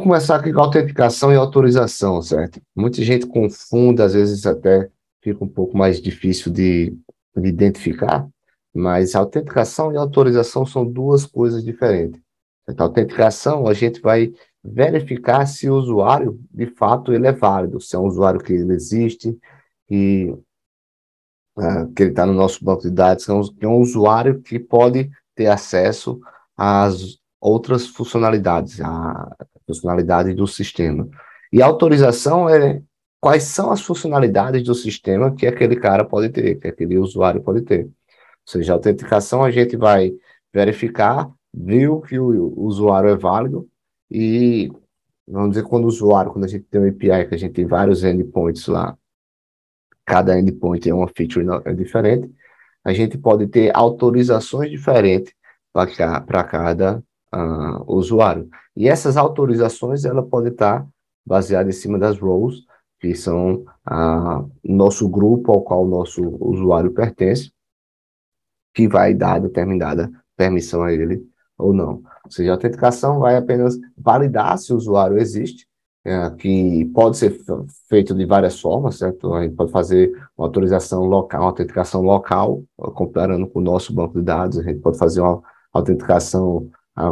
começar aqui com autenticação e autorização, certo? Muita gente confunde, às vezes até fica um pouco mais difícil de identificar, mas autenticação e autorização são duas coisas diferentes. Certo? A autenticação, a gente vai verificar se o usuário, de fato, ele é válido, se é um usuário que ele existe, que, que ele está no nosso banco de dados, que é um usuário que pode ter acesso às outras funcionalidades, a funcionalidade do sistema. E a autorização é quais são as funcionalidades do sistema que aquele cara pode ter, que aquele usuário pode ter. Ou seja, a autenticação a gente vai verificar, viu que o usuário é válido e, vamos dizer, quando a gente tem um API, que a gente tem vários endpoints lá, cada endpoint é uma feature diferente, a gente pode ter autorizações diferentes para cada usuário. E essas autorizações, ela pode estar baseada em cima das roles, que são nosso grupo ao qual o nosso usuário pertence, que vai dar determinada permissão a ele ou não. Ou seja, a autenticação vai apenas validar se o usuário existe, que pode ser feito de várias formas, certo? A gente pode fazer uma autorização local, uma autenticação local, comparando com o nosso banco de dados. A gente pode fazer uma autenticação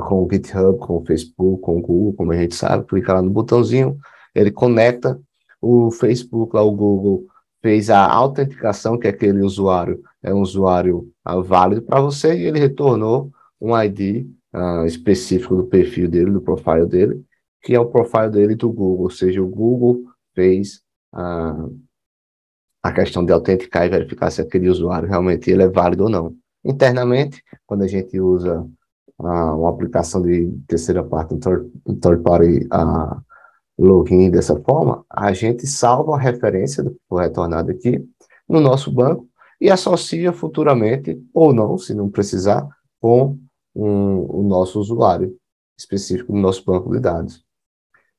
com o GitHub, com o Facebook, com o Google, como a gente sabe, clica lá no botãozinho, ele conecta o Facebook, lá o Google, fez a autenticação, que aquele usuário é um usuário válido para você, e ele retornou um ID específico do perfil dele, do profile dele, que é o profile dele do Google, ou seja, o Google fez a questão de autenticar e verificar se aquele usuário realmente ele é válido ou não. Internamente, quando a gente usa uma aplicação de terceira parte, um third party login dessa forma, a gente salva a referência do que foi retornado aqui no nosso banco e associa futuramente, ou não, se não precisar, com o nosso usuário específico no nosso banco de dados.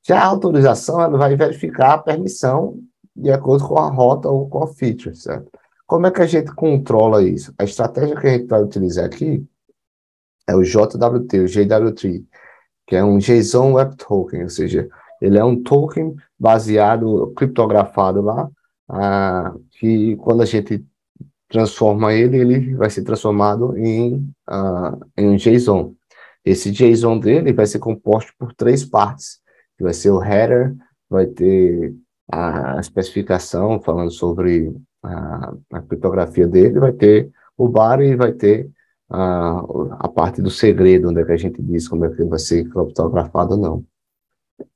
Já a autorização, ela vai verificar a permissão de acordo com a rota ou com a feature, certo? Como é que a gente controla isso? A estratégia que a gente vai utilizar aqui é o JWT, o JW3, que é um JSON Web Token, ou seja, ele é um token baseado, criptografado lá, que quando a gente transforma ele, ele vai ser transformado em um JSON. Esse JSON dele vai ser composto por três partes, que vai ser o header, vai ter a especificação falando sobre a criptografia dele, vai ter o body e vai ter a parte do segredo, onde é que a gente diz como é que ele vai ser criptografado ou não.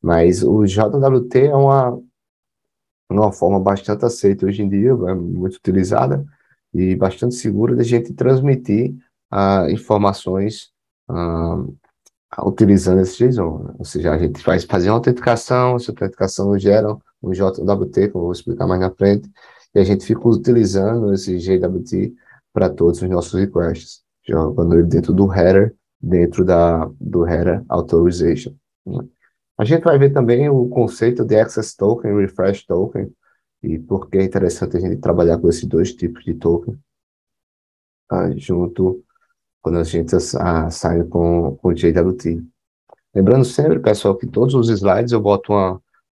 Mas o JWT é uma forma bastante aceita hoje em dia, é muito utilizada e bastante segura de a gente transmitir informações utilizando esse JSON, né? Ou seja, a gente vai fazer uma autenticação, essa autenticação gera um JWT, como eu vou explicar mais na frente, e a gente fica utilizando esse JWT para todos os nossos requests, jogando ele dentro do header, dentro do header authorization, né? A gente vai ver também o conceito de Access Token e Refresh Token, e por que é interessante a gente trabalhar com esses dois tipos de token, junto quando a gente sai com o JWT. Lembrando sempre, pessoal, que todos os slides eu boto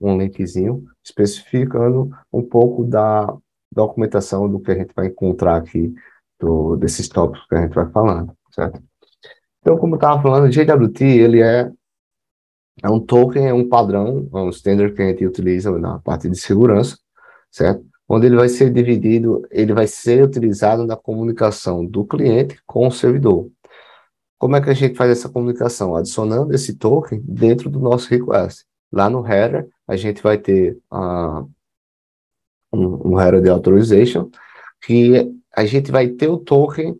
um linkzinho especificando um pouco da documentação do que a gente vai encontrar aqui, desses tópicos que a gente vai falando, certo? Então, como eu estava falando, o JWT, ele é um token, é um padrão, é um standard que a gente utiliza na parte de segurança, certo? Onde ele vai ser dividido, ele vai ser utilizado na comunicação do cliente com o servidor. Como é que a gente faz essa comunicação? Adicionando esse token dentro do nosso request. Lá no header, a gente vai ter um header de authorization, que a gente vai ter o token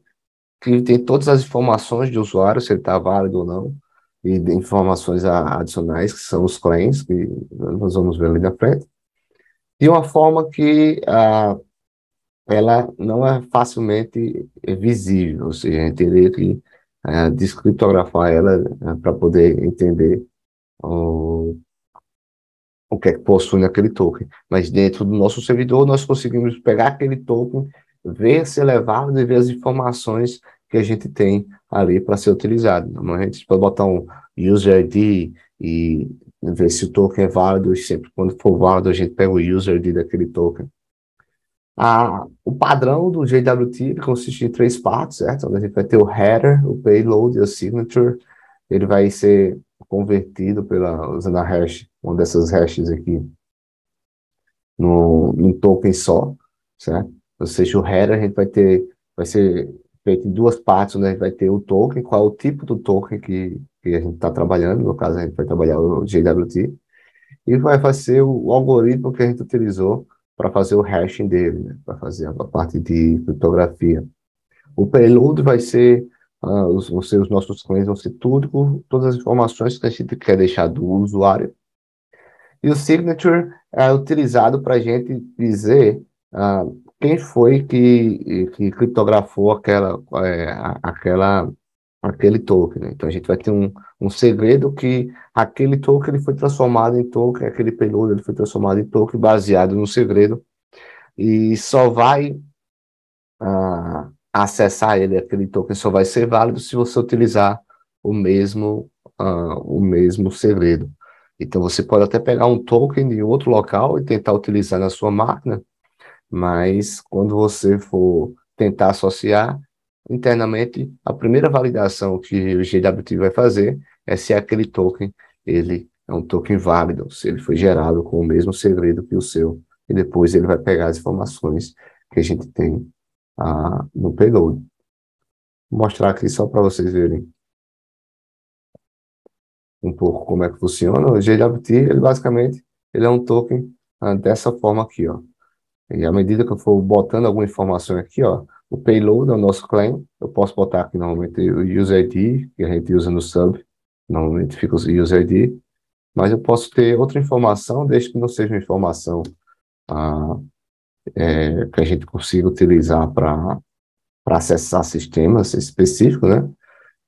que tem todas as informações de usuário, se ele está válido ou não, e de informações adicionais, que são os claims, que nós vamos ver ali na frente, de uma forma que ela não é facilmente visível, ou seja, a gente teria que descriptografar ela para poder entender o que é que possui naquele token. Mas dentro do nosso servidor, nós conseguimos pegar aquele token, ver se ele é válido e ver as informações que a gente tem ali para ser utilizado. A gente pode botar um user ID e ver se o token é válido, e sempre quando for válido a gente pega o user ID daquele token. O padrão do JWT ele consiste em três partes, certo? Onde a gente vai ter o header, o payload e o signature. Ele vai ser convertido usando a hash, uma dessas hashes aqui, num token só, certo? Ou seja, o header a gente vai ser feito em duas partes, onde a gente vai ter o token, qual é o tipo do token que a gente está trabalhando, no caso a gente vai trabalhar o JWT, e vai ser o algoritmo que a gente utilizou para fazer o hashing dele, né? Para fazer a parte de criptografia. O payload vai ser, os nossos clientes vão ser todas as informações que a gente quer deixar do usuário. E o signature é utilizado para a gente dizer quem foi que criptografou aquele token, né? Então a gente vai ter um segredo que aquele token ele foi transformado em token, aquele payload ele foi transformado em token baseado no segredo e só vai acessar ele, aquele token só vai ser válido se você utilizar o mesmo segredo. Então você pode até pegar um token de outro local e tentar utilizar na sua máquina, mas quando você for tentar associar internamente, a primeira validação que o GWT vai fazer é se aquele token ele é um token válido, se ele foi gerado com o mesmo segredo que o seu, e depois ele vai pegar as informações que a gente tem no payload. Vou mostrar aqui só para vocês verem um pouco como é que funciona. O JWT, ele basicamente, ele é um token dessa forma aqui, ó. E à medida que eu for botando alguma informação aqui, ó, o payload é o nosso claim, eu posso botar aqui normalmente o user ID, que a gente usa no sub, normalmente fica o user ID, mas eu posso ter outra informação, desde que não seja uma informação que a gente consiga utilizar para acessar sistemas específicos, né?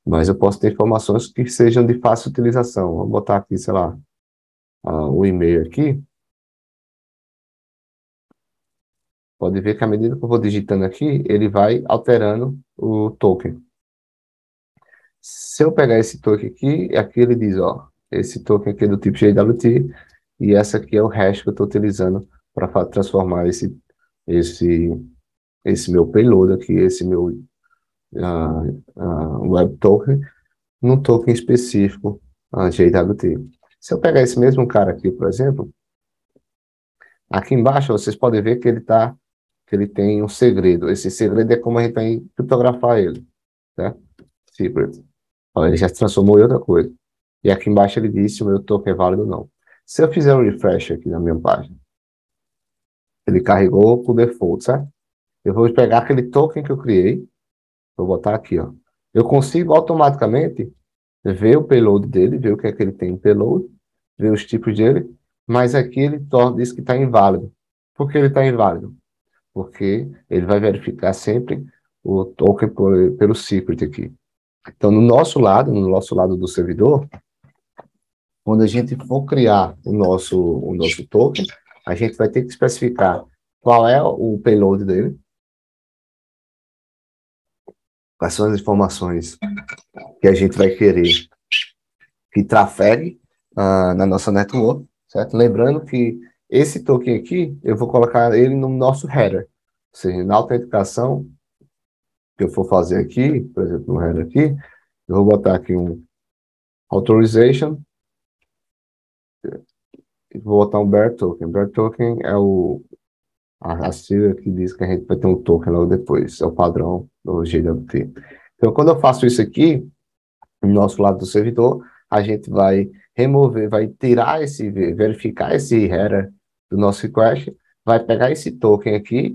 Mas eu posso ter informações que sejam de fácil utilização. Vou botar aqui, sei lá, o e-mail aqui. Pode ver que à medida que eu vou digitando aqui, ele vai alterando o token. Se eu pegar esse token aqui ele diz, ó, esse token aqui é do tipo JWT, e essa aqui é o hash que eu estou utilizando para transformar esse, esse meu payload aqui, esse meu web token, num token específico, JWT. Se eu pegar esse mesmo cara aqui, por exemplo, aqui embaixo vocês podem ver que ele tem um segredo. Esse segredo é como a gente vai criptografar ele, né? Secret. Ó, ele já se transformou em outra coisa. E aqui embaixo ele diz se o meu token é válido ou não. Se eu fizer um refresh aqui na minha página, ele carregou por default, certo? Eu vou pegar aquele token que eu criei, vou botar aqui, ó. Eu consigo automaticamente ver o payload dele, ver o que é que ele tem em payload, ver os tipos dele, mas aqui ele diz que está inválido. Por que ele está inválido? Porque ele vai verificar sempre o token pelo secret aqui. Então, no nosso lado do servidor, quando a gente for criar o nosso token, a gente vai ter que especificar qual é o payload dele, quais são as informações que a gente vai querer que trafegue na nossa network, certo? Lembrando que esse token aqui, eu vou colocar ele no nosso header, ou seja, na autenticação que eu for fazer aqui, por exemplo, no header aqui, eu vou botar aqui um authorization, e vou botar um bear token. Bear token é a sigla que diz que a gente vai ter um token logo depois, é o padrão do GWT. Então, quando eu faço isso aqui, no nosso lado do servidor, a gente vai remover, vai tirar verificar esse header do nosso request, vai pegar esse token aqui,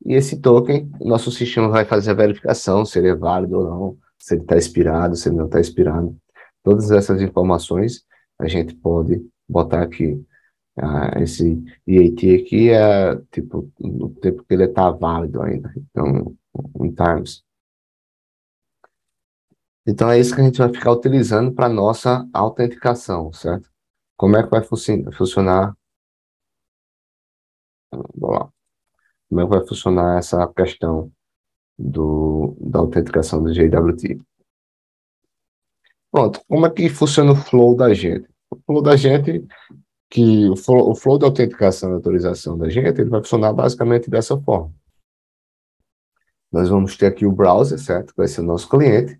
e esse token, o nosso sistema vai fazer a verificação, se ele é válido ou não, se ele está expirado, se ele não está expirado. Todas essas informações a gente pode botar aqui. Esse EAT aqui é tipo no tempo que ele está válido ainda, então, em times. Então é isso que a gente vai ficar utilizando para nossa autenticação, certo? Como é que vai funcionar? Vamos lá. Como é que vai funcionar essa questão da autenticação do JWT? Pronto, como é que funciona o flow da gente? O flow da gente, que o flow da autenticação e autorização da gente, ele vai funcionar basicamente dessa forma. Nós vamos ter aqui o browser, certo? Vai ser o nosso cliente.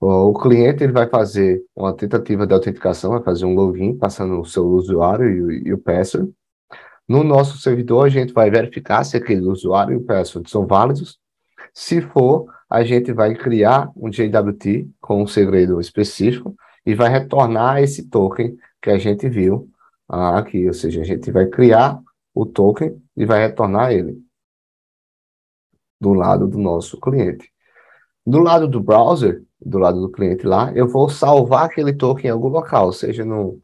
O cliente ele vai fazer uma tentativa de autenticação, vai fazer um login, passando o seu usuário e o password. No nosso servidor, a gente vai verificar se aquele usuário e o password são válidos. Se for, a gente vai criar um JWT com um segredo específico e vai retornar esse token que a gente viu aqui. Ou seja, a gente vai criar o token e vai retornar ele do lado do nosso cliente. Do lado do browser, do lado do cliente lá, eu vou salvar aquele token em algum local, seja no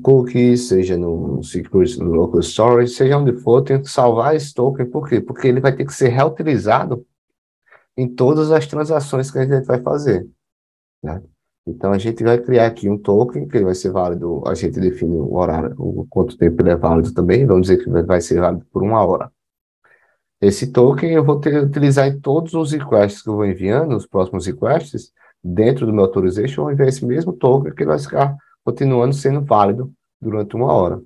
cookie, seja no secret, no local storage, seja onde for, eu tenho que salvar esse token. Por quê? Porque ele vai ter que ser reutilizado em todas as transações que a gente vai fazer, né? Então, a gente vai criar aqui um token que vai ser válido, a gente define o horário, o quanto tempo ele é válido também, vamos dizer que vai ser válido por 1 hora. Esse token eu vou utilizar em todos os requests que eu vou enviando, os próximos requests, dentro do meu authorization, eu vou enviar esse mesmo token que vai ficar continuando sendo válido durante 1 hora.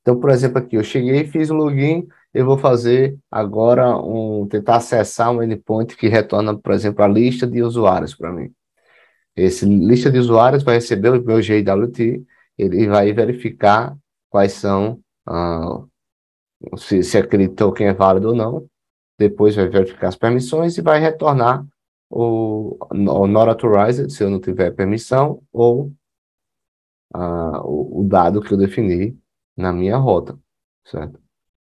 Então, por exemplo, aqui, eu cheguei, fiz o login, eu vou fazer agora tentar acessar um endpoint que retorna, por exemplo, a lista de usuários para mim. Esse lista de usuários vai receber o meu JWT, ele vai verificar quais são, se aquele token é válido ou não, depois vai verificar as permissões e vai retornar o not authorized, se eu não tiver permissão, ou o dado que eu defini na minha rota, certo?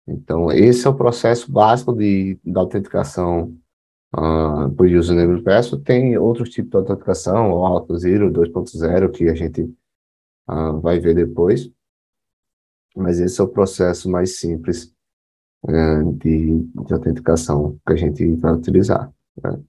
Então, esse é o processo básico da autenticação por username e password. Tem outros tipos de autenticação, o Auth0, 2.0, que a gente vai ver depois, mas esse é o processo mais simples de autenticação que a gente vai utilizar, né?